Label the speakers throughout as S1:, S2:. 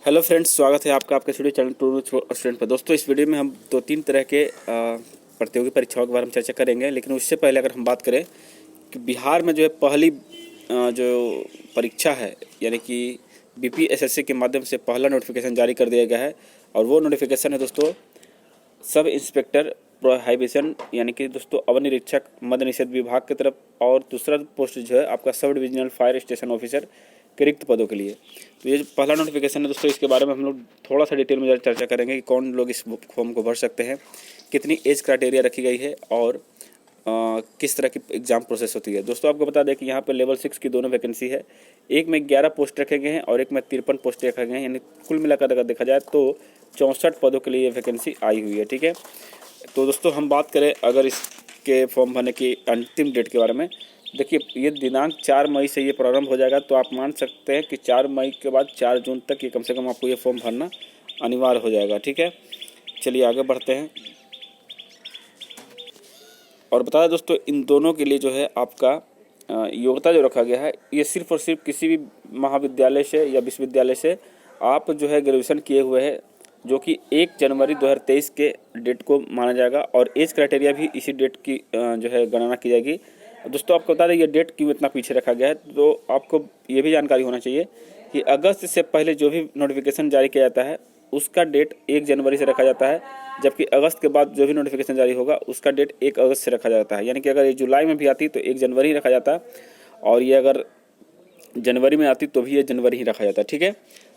S1: Hello friends, स्वागत है आपका आपके स्टूडियो चैनल टू स्टूडेंट पर। दोस्तों, इस वीडियो में हम दो तीन तरह के प्रतियोगी परीक्षाओं के बारे में चर्चा करेंगे। लेकिन उससे पहले अगर हम बात करें कि बिहार में जो है पहली जो परीक्षा है, यानी कि बीपीएसएससी के माध्यम से पहला नोटिफिकेशन जारी कर दिया गया है। और वो नोटिफिकेशन है दोस्तों सब इंस्पेक्टर प्रोहिबिशन, यानी कि दोस्तों अवर निरीक्षक मद्य निषेध विभाग की तरफ। और दूसरा पोस्ट जो है आपका sub divisional fire station officer के रिक्त पदों के लिए। तो ये जो पहला नोटिफिकेशन है दोस्तों, इसके बारे में हम लोग थोड़ा सा डिटेल में चर्चा करेंगे कि कौन लोग इस फॉर्म को भर सकते हैं, कितनी एज क्राइटेरिया रखी गई है और किस तरह की एग्ज़ाम प्रोसेस होती है। दोस्तों, आपको बता दें कि यहाँ पे लेवल 6 की दोनों वैकेंसी है। एक में 11 पोस्ट रखे गए हैं और एक में 53 पोस्ट रखे गए हैं, यानी कुल मिलाकर अगर देखा जाए तो 64 पदों के लिए ये वैकेंसी आई हुई है। ठीक है, तो दोस्तों हम बात करें अगर इसके फॉर्म भरने की अंतिम डेट के बारे में, देखिए ये दिनांक 4 मई से ये प्रारंभ हो जाएगा। तो आप मान सकते हैं कि 4 मई के बाद 4 जून तक ये कम से कम आपको ये फॉर्म भरना अनिवार्य हो जाएगा। ठीक है, चलिए आगे बढ़ते हैं और बता दें दोस्तों, इन दोनों के लिए जो है आपका योग्यता जो रखा गया है, ये सिर्फ और सिर्फ किसी भी महाविद्यालय से या विश्वविद्यालय से आप जो है ग्रेजुएशन किए हुए हैं, जो कि 1 जनवरी 2023 के डेट को माना जाएगा। और एज क्राइटेरिया भी इसी डेट की जो है गणना की जाएगी। दोस्तों, आपको बता दें ये डेट क्यों इतना पीछे रखा गया है, तो आपको ये भी जानकारी होना चाहिए कि अगस्त से पहले जो भी नोटिफिकेशन जारी किया जाता है उसका डेट 1 जनवरी से रखा जाता है, जबकि अगस्त के बाद जो भी नोटिफिकेशन जारी होगा उसका डेट 1 अगस्त से रखा जाता है। यानी कि अगर ये जुलाई में भी आती तो 1 जनवरी रखा जाता, और ये अगर जनवरी में आती तो भी ये जनवरी ही रखा जाता है। ठीक है,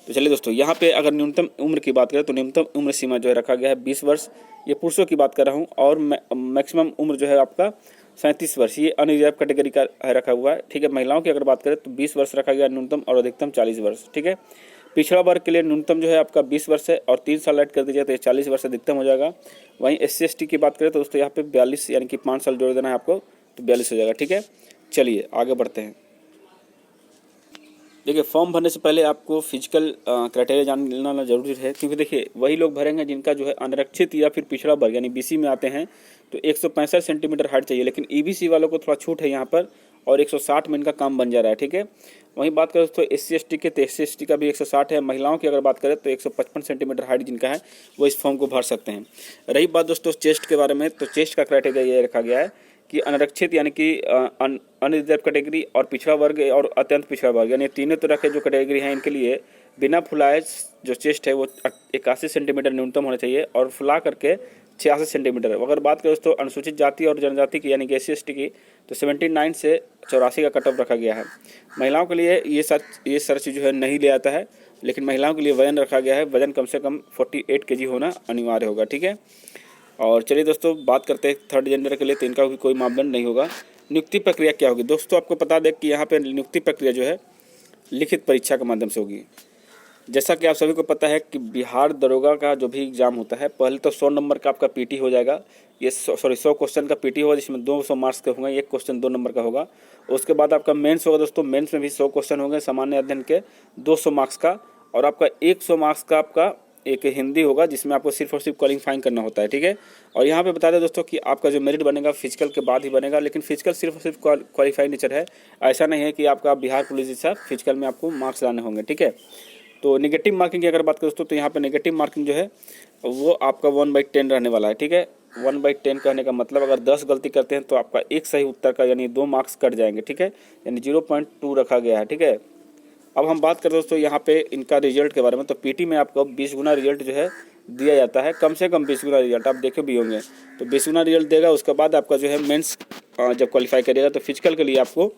S1: तो चलिए दोस्तों, यहाँ पे अगर न्यूनतम उम्र की बात करें तो न्यूनतम उम्र सीमा जो है रखा गया है 20 वर्ष, ये पुरुषों की बात कर रहा हूँ। और मैक्सिमम उम्र जो है आपका 37 वर्ष, ये अनरिजर्व कैटेगरी का रखा हुआ है। ठीक है, महिलाओं की अगर बात करें तो 20 वर्ष रखा गया न्यूनतम और अधिकतम 40 वर्ष। ठीक है, पिछड़ा वर्ग के लिए न्यूनतम जो है आपका 20 वर्ष है और 3 साल ऐड कर दीजिए तो ये 40 वर्ष अधिकतम हो जाएगा। वहीं SC/ST की बात करें तो दोस्तों यहाँ पे 42, यानी कि 5 साल जोड़ देना है आपको, तो 42 हो जाएगा। ठीक है, चलिए आगे बढ़ते हैं। देखिए, फॉर्म भरने से पहले आपको फिजिकल क्राइटेरिया जानना जरूरी है, क्योंकि देखिए वही लोग भरेंगे जिनका जो है अनारक्षित या फिर पिछड़ा वर्ग यानी BC में आते हैं, तो 165 सेंटीमीटर हाइट चाहिए। लेकिन EBC वालों को थोड़ा छूट है यहाँ पर, और 160 में इनका काम बन जा रहा है। ठीक है, वहीं बात करें दोस्तों SC/ST के, तो SC/ST का भी 160 है। महिलाओं की अगर बात करें तो 155 सेंटीमीटर हाइट जिनका है वो इस फॉर्म को भर सकते हैं। रही बात दोस्तों चेस्ट के बारे में, तो चेस्ट का क्राइटेरिया ये रखा गया है कि अनारक्षित यानी कि अनरिजर्व कैटेगरी और पिछड़ा वर्ग और अत्यंत पिछड़ा वर्ग, यानी तीनों तरह के जो कैटेगरी हैं इनके लिए बिना फुलाए जो चेस्ट है वो 81 सेंटीमीटर न्यूनतम होना चाहिए और फुला करके 86 सेंटीमीटर। अगर बात करें दोस्तों अनुसूचित जाति और जनजाति की यानी कि SC/ST की, तो 79 से 84 का कट ऑफ रखा गया है। महिलाओं के लिए ये सर्च जो है नहीं ले आता है, लेकिन महिलाओं के लिए वजन रखा गया है, वजन कम से कम 48 kg होना अनिवार्य होगा। ठीक है, और चलिए दोस्तों बात करते हैं थर्ड जेंडर के लिए, तो इनका भी कोई मापदंड नहीं होगा। नियुक्ति प्रक्रिया क्या होगी दोस्तों, आपको बता दें कि यहाँ पे नियुक्ति प्रक्रिया जो है लिखित परीक्षा के माध्यम से होगी। जैसा कि आप सभी को पता है कि बिहार दरोगा का जो भी एग्जाम होता है, पहले तो 100 नंबर का आपका PT हो जाएगा, ये 100 क्वेश्चन का PT होगा, जिसमें 200 मार्क्स के होंगे, एक क्वेश्चन 2 नंबर का होगा। उसके बाद आपका मेंस होगा दोस्तों, मेंस में भी 100 क्वेश्चन होंगे सामान्य अध्ययन के 200 मार्क्स का, और आपका 100 मार्क्स का आपका एक हिंदी होगा जिसमें आपको सिर्फ और सिर्फ क्वालिफाइंग करना होता है। ठीक है, और यहाँ पे बता दें दोस्तों कि आपका जो मेरिट बनेगा फिजिकल के बाद ही बनेगा, लेकिन फिजिकल सिर्फ और सिर्फ क्वालिफाइंग नेचर है, ऐसा नहीं है कि आपका बिहार पुलिस जैसा फिजिकल में आपको मार्क्स लाने होंगे। ठीक है, तो नेगेटिव मार्किंग की अगर बात करें दोस्तों, तो यहाँ पे नेगेटिव मार्किंग जो है वो आपका 1/10 रहने वाला है। ठीक है, 1/10 कहने का मतलब अगर 10 गलती करते हैं तो आपका एक सही उत्तर का यानी 2 मार्क्स कट जाएंगे। ठीक है, यानी 0.2 रखा गया है। ठीक है, अब हम बात करें दोस्तों यहाँ पे इनका रिजल्ट के बारे में, तो PT में आपको 20 गुना रिजल्ट जो है दिया जाता है, कम से कम 20 गुना रिजल्ट आप देखे भी होंगे, तो 20 गुना रिजल्ट देगा। उसके बाद आपका जो है मेंस जब क्वालिफाई करेगा तो फिजिकल के लिए आपको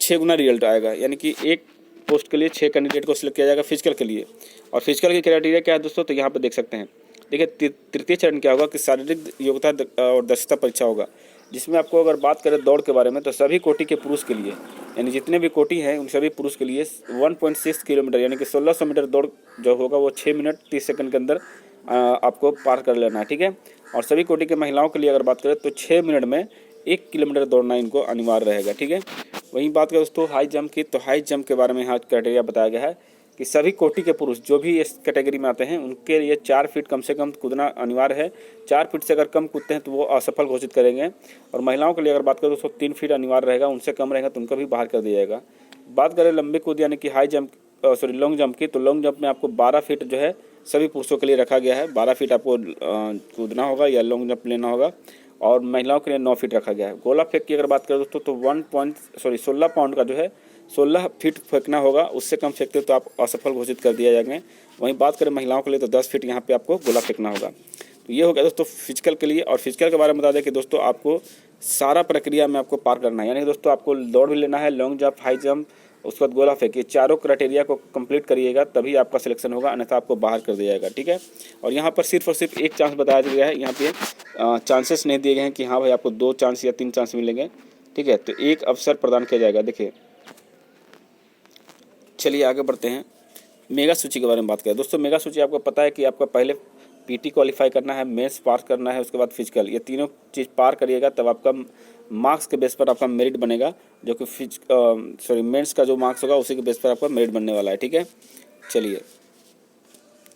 S1: 6 गुना रिजल्ट आएगा, यानी कि एक पोस्ट के लिए 6 कैंडिडेट को सिलेक्ट किया जाएगा फिजिकल के लिए। और फिजिकल की क्राइटेरिया क्या है दोस्तों, तो यहाँ पर देख सकते हैं। देखिए तृतीय चरण क्या होगा कि शारीरिक योग्यता और दक्षता परीक्षा होगा, जिसमें आपको अगर बात करें दौड़ के बारे में, तो सभी कोटि के पुरुष के लिए, यानी जितने भी कोटि हैं उन सभी पुरुष के लिए 1.6 किलोमीटर यानी कि 1600 मीटर दौड़ जो होगा वो 6 मिनट 30 सेकंड के अंदर आपको पार कर लेना है। ठीक है, और सभी कोटि के महिलाओं के लिए अगर बात करें तो 6 मिनट में 1 किलोमीटर दौड़ना इनको अनिवार्य रहेगा। ठीक है, वहीं बात करें दोस्तों हाई जंप की, तो हाई जंप के बारे में यहाँ क्राइटेरिया बताया गया है कि सभी कोटि के पुरुष जो भी इस कैटेगरी में आते हैं उनके लिए 4 फीट कम से कम कूदना अनिवार्य है। 4 फीट से अगर कम कूदते हैं तो वो असफल घोषित करेंगे। और महिलाओं के लिए अगर बात करें तो 3 फीट अनिवार्य रहेगा, उनसे कम रहेगा तो उनको भी बाहर कर दिया जाएगा। बात करें लंबी कूद यानी कि high jump sorry long jump की, तो लॉन्ग जंप में आपको 12 फीट जो है सभी पुरुषों के लिए रखा गया है। 12 फीट आपको कूदना होगा या लॉन्ग जंप लेना होगा, और महिलाओं के लिए 9 फीट रखा गया है। गोला फेंक की अगर बात करें दोस्तों तो 16 पाउंड का जो है 16 फीट फेंकना होगा, उससे कम फेंकते तो आप असफल घोषित कर दिया जाएंगे। वहीं बात करें महिलाओं के लिए तो 10 फीट यहाँ पे आपको गोला फेंकना होगा। तो ये हो गया दोस्तों फिजिकल के लिए। और फिजिकल के बारे में बता दें कि दोस्तों आपको सारा प्रक्रिया में आपको पार करना है, यानी दोस्तों आपको दौड़ भी लेना है, लॉन्ग जंप, हाई जंप, उसके बाद गोला फेंक, ये चारों क्राइटेरिया को कंप्लीट करिएगा तभी आपका सिलेक्शन होगा, अन्यथा आपको बाहर कर दिया जाएगा। ठीक है, और यहाँ पर सिर्फ और सिर्फ एक चांस बताया गया है, यहाँ पे चांसेस नहीं दिए गए हैं कि हाँ भाई आपको 2 चांस या 3 चांस मिलेंगे। ठीक है, तो एक अवसर प्रदान किया जाएगा। देखिए चलिए आगे बढ़ते हैं, मेगा सूची के बारे में बात करें। दोस्तों मेगा सूची आपको पता है कि आपका पहले पीटी क्वालिफाई करना है, मेंस पास करना है, उसके बाद फिजिकल, ये तीनों चीज़ पार करिएगा तब आपका मार्क्स के बेस पर आपका मेरिट बनेगा, जो कि मेंस का जो मार्क्स होगा उसी के बेस पर आपका मेरिट बनने वाला है। ठीक है, चलिए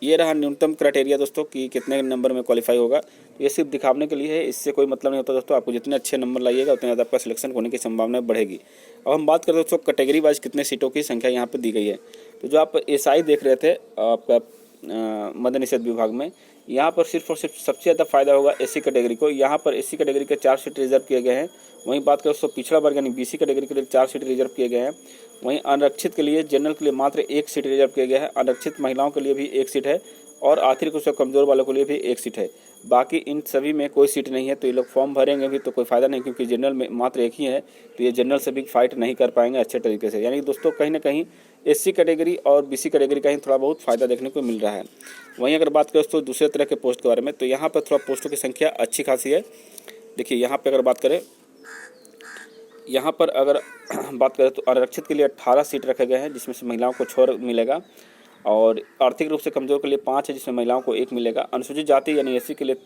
S1: ये रहा न्यूनतम क्राइटेरिया दोस्तों कि कितने नंबर में क्वालिफाई होगा। तो ये सिर्फ दिखाने के लिए है, इससे कोई मतलब नहीं होता दोस्तों। आपको जितने अच्छे नंबर लाइएगा उतने ज़्यादा आपका सिलेक्शन होने की संभावना बढ़ेगी। अब हम बात करें दोस्तों कैटेगरी वाइज कितने सीटों की संख्या यहाँ पे दी गई है। तो जो आप एसआई देख रहे थे आपका मद्य निषेध विभाग में, यहाँ पर सिर्फ और सिर्फ सबसे ज़्यादा फायदा होगा एससी कैटेगरी को। यहाँ पर एससी कैटेगरी के 4 सीट रिजर्व किए गए हैं। वहीं बात करें दोस्तों पिछड़ा वर्ग यानी बीसी कैटेगरी के लिए 4 सीट रिजर्व किए गए हैं। वहीं अनारक्षित के लिए, जनरल के लिए मात्र 1 सीट रिजर्व किया गया है। अनारक्षित महिलाओं के लिए भी 1 सीट है, और आर्थिक रूप से कमजोर वालों के लिए भी 1 सीट है। बाकी इन सभी में कोई सीट नहीं है। तो ये लोग फॉर्म भरेंगे भी तो कोई फ़ायदा नहीं, क्योंकि जनरल में मात्र 1 ही है, तो ये जनरल से भी फाइट नहीं कर पाएंगे अच्छे तरीके से। यानी दोस्तों कहीं ना कहीं एससी कैटेगरी और बीसी कैटेगरी का ही थोड़ा बहुत फ़ायदा देखने को मिल रहा है। वहीं अगर बात करें दोस्तों दूसरे तरह के पोस्ट के बारे में, तो यहाँ पर थोड़ा पोस्टों की संख्या अच्छी खासी है। देखिए यहाँ पर अगर बात करें, यहाँ पर अगर बात करें तो आरक्षित के लिए 18 सीट रखे गए हैं, जिसमें से महिलाओं को 6 मिलेगा, और आर्थिक रूप से कमजोर के लिए 5 है, जिसमें महिलाओं को 1 मिलेगा। अनुसूचित जाति यानी एससी के लिए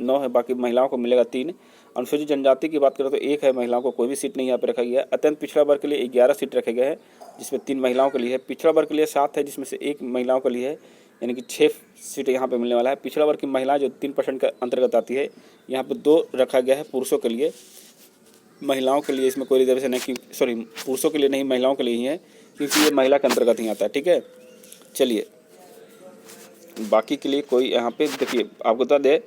S1: 9 है, बाकी महिलाओं को मिलेगा 3। अनुसूचित जनजाति की बात करें तो 1 है, महिलाओं को कोई भी सीट नहीं यहाँ पर रखा गया है। अत्यंत पिछड़ा वर्ग के लिए 11 सीट रखे गए हैं, जिसमें 3 महिलाओं के लिए है। पिछड़ा वर्ग के लिए 7 है, जिसमें से 1 महिलाओं के लिए है, यानी कि 6 सीटें यहाँ पर मिलने वाला है। पिछड़ा वर्ग की महिला जो 3% के अंतर्गत आती है, यहाँ पर 2 रखा गया है पुरुषों के लिए। महिलाओं के लिए इसमें कोई रिजर्वेशन नहीं, पुरुषों के लिए नहीं, महिलाओं के लिए ही है, क्योंकि ये महिला के अंतर्गत ही आता है। ठीक है, चलिए बाकी के लिए कोई यहाँ पे देखिए आपको बता दें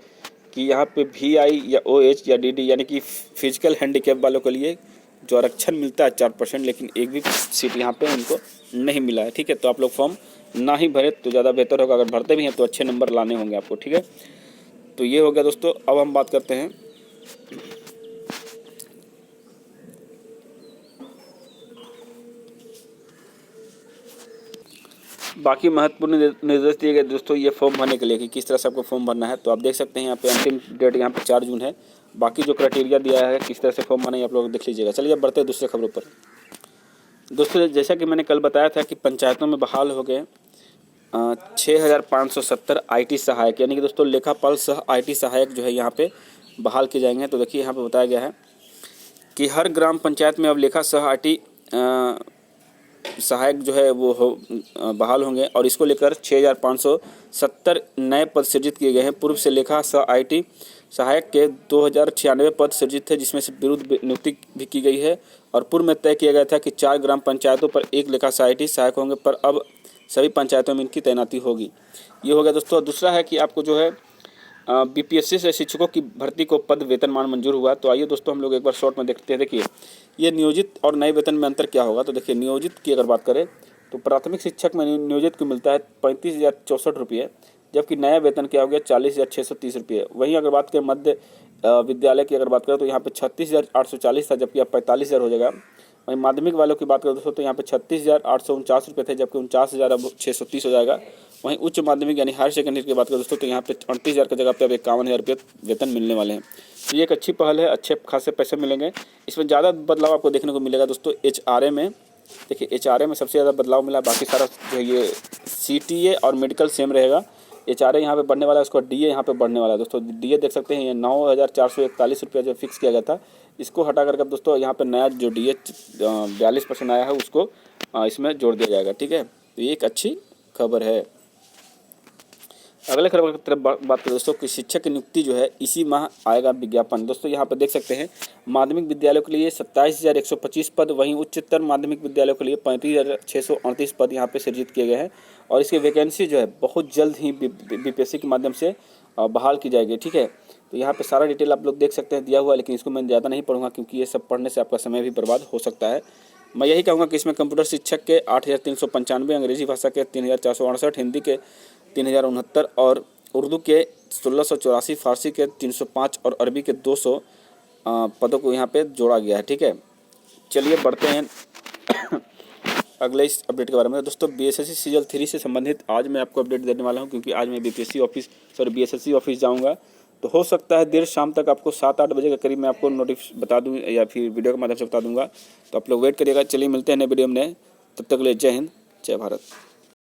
S1: कि यहाँ पे VI या OH या DD यानी कि फिजिकल हैंडीकैप वालों के लिए जो आरक्षण मिलता है 4%, लेकिन एक भी सीट यहाँ पे उनको नहीं मिला है। ठीक है, तो आप लोग फॉर्म ना ही भरे तो ज़्यादा बेहतर होगा। अगर भरते भी हैं तो अच्छे नंबर लाने होंगे आपको। ठीक है, तो ये हो गया दोस्तों। अब हम बात करते हैं बाकी महत्वपूर्ण निर्देश दिए गए दोस्तों ये फॉर्म भरने के लिए कि किस तरह से आपको फॉर्म भरना है। तो आप देख सकते हैं यहाँ पे अंतिम डेट यहाँ पे 4 जून है। बाकी जो क्राइटेरिया दिया है किस तरह से फॉर्म भरना है आप लोग देख लीजिएगा। चलिए अब बढ़ते हैं दूसरे खबरों पर। दोस्तों जैसा कि मैंने कल बताया था कि पंचायतों में बहाल हो गए 6570 IT सहायक, यानी कि दोस्तों लेखापाल सह IT सहायक जो है यहाँ पे बहाल किए जाएंगे। तो देखिए यहाँ पे बताया गया है कि हर ग्राम पंचायत में अब लेखा सह IT सहायक जो है वो बहाल होंगे, और इसको लेकर 6570 नए पद सृजित किए गए हैं। पूर्व से लेखा सह IT सहायक के 2096 पद सृजित थे, जिसमें से विरुद्ध नियुक्ति भी की गई है। और पूर्व में तय किया गया था कि 4 ग्राम पंचायतों पर 1 लेखा सह IT सहायक होंगे, पर अब सभी पंचायतों में इनकी तैनाती होगी। ये हो गया दोस्तों। दूसरा है कि आपको जो है BPSC से शिक्षकों की भर्ती को पद वेतनमान मंजूर हुआ। तो आइए दोस्तों हम लोग एक बार शॉर्ट में देखते हैं। देखिए ये नियोजित और नए वेतन में अंतर क्या होगा। तो देखिए नियोजित की अगर बात करें तो प्राथमिक शिक्षक में नियोजित को मिलता है 35,064 रुपये, जबकि नया वेतन क्या हो गया 40,630 रुपये। वहीं अगर बात करें मध्य विद्यालय की अगर बात करें तो यहाँ पे 36,840 था, जबकि अब 45,000 हो जाएगा। वहीं माध्यमिक वालों की बात करें दोस्तों तो यहाँ पे 36,849 रुपये थे, जबकि 49,630 हो जाएगा। वहीं उच्च माध्यमिक यानी हायर सेकेंडरी की बात करें दोस्तों तो यहाँ पे 38,000 की जगह पे अब 51,000 रुपये वेतन मिलने वाले हैं। तो ये एक अच्छी पहल है, अच्छे खासे पैसे मिलेंगे। इसमें ज़्यादा बदलाव आपको देखने को मिलेगा दोस्तों HRA में। देखिए HRA में सबसे ज़्यादा बदलाव मिला, बाकी सारा जो है ये CTA और मेडिकल सेम रहेगा। HRA यहाँ पे बढ़ने वाला है, उसको DA यहाँ पे बढ़ने वाला है दोस्तों। DA देख सकते हैं ये 9,441 रुपया जो फिक्स किया गया था, इसको हटा करके दोस्तों यहाँ पे नया जो DA 42% आया है उसको इसमें जोड़ दिया जाएगा। ठीक है, तो ये एक अच्छी खबर है। अगले खबर की तरफ बात करें दोस्तों कि शिक्षक की नियुक्ति जो है इसी माह आएगा विज्ञापन। दोस्तों यहाँ पर देख सकते हैं माध्यमिक विद्यालयों के लिए 27,125 पद, वहीं उच्चतर माध्यमिक विद्यालयों के लिए 35,638 पद यहाँ पे सृजित किए गए हैं और इसकी वैकेंसी जो है बहुत जल्द ही बीपीएससी के माध्यम से बहाल की जाएगी। ठीक है, तो यहाँ पे सारा डिटेल आप लोग देख सकते हैं दिया हुआ है, लेकिन इसको मैं ज़्यादा नहीं पढ़ूंगा क्योंकि ये सब पढ़ने से आपका समय भी बर्बाद हो सकता है। मैं यही कहूँगा कि इसमें कंप्यूटर शिक्षक के 8,395, अंग्रेजी भाषा के 3,468, हिंदी के 3,069 और उर्दू के 1,684, फारसी के 305 और अरबी के 200 पदों को यहाँ पे जोड़ा गया है। ठीक है, चलिए बढ़ते हैं अगले इस अपडेट के बारे में। दोस्तों बीएसएससी सीजल 3 से संबंधित आज मैं आपको अपडेट देने वाला हूँ क्योंकि आज मैं बीएसएससी ऑफिस जाऊँगा, तो हो सकता है देर शाम तक आपको 7-8 बजे के करीब मैं आपको नोटिस बता दूँ या फिर वीडियो के माध्यम से बता दूंगा, तो आप लोग वेट करिएगा। चलिए मिलते हैं नए वीडियो में, तब तक के लिए जय हिंद, जय भारत।